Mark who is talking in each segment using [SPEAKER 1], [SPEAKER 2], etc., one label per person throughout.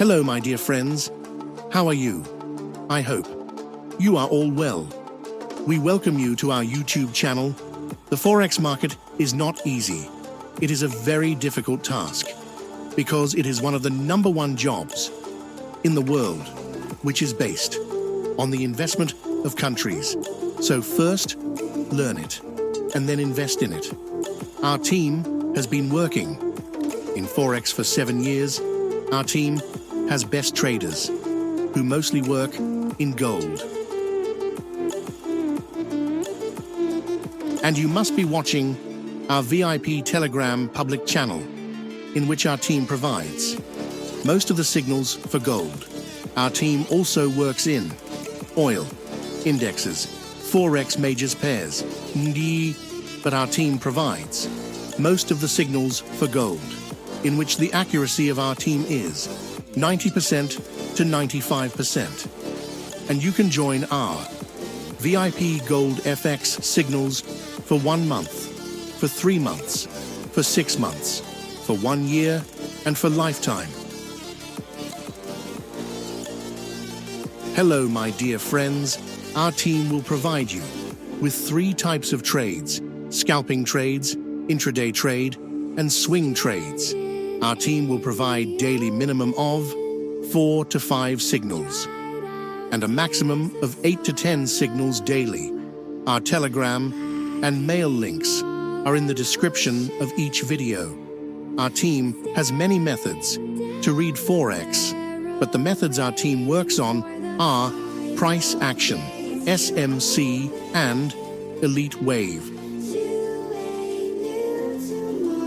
[SPEAKER 1] Hello, my dear friends. How are you? I hope you are all well. We welcome you to our YouTube channel. The Forex market is not easy. It is a very difficult task because it is one of the #1 jobs in the world, which is based on the investment of countries. So first, learn it and then invest in it. Our team has been working in Forex for 7 years. Our team has best traders who mostly work in gold. And you must be watching our VIP Telegram public channel, in which our team provides most of the signals for gold. Our team also works in oil, indexes, Forex majors pairs, but our team provides most of the signals for gold, in which the accuracy of our team is 90% to 95%. And you can join our VIP Gold FX signals for 1 month, for 3 months, for 6 months, for 1 year, and for lifetime. Hello, my dear friends. Our team will provide you with 3 types of trades: scalping trades, intraday trade, and swing trades. Our team will provide daily minimum of 4 to 5 signals and a maximum of 8 to 10 signals daily. Our Telegram and mail links are in the description of each video. Our team has many methods to read Forex, but the methods our team works on are price action, SMC, and elite wave.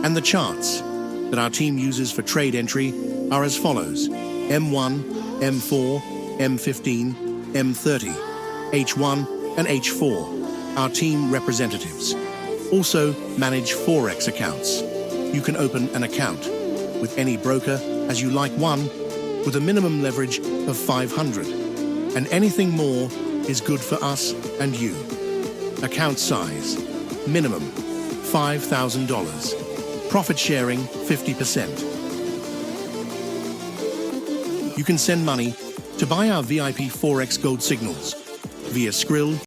[SPEAKER 1] And the charts that our team uses for trade entry are as follows: M1, M4, M15, M30, H1, and H4. Our team representatives also manage Forex accounts. You can open an account with any broker as you like, one with a minimum leverage of 500, and anything more is good for us and you. Account size, minimum $5,000. Profit sharing 50%. You can send money to buy our VIP Forex gold signals via Skrill,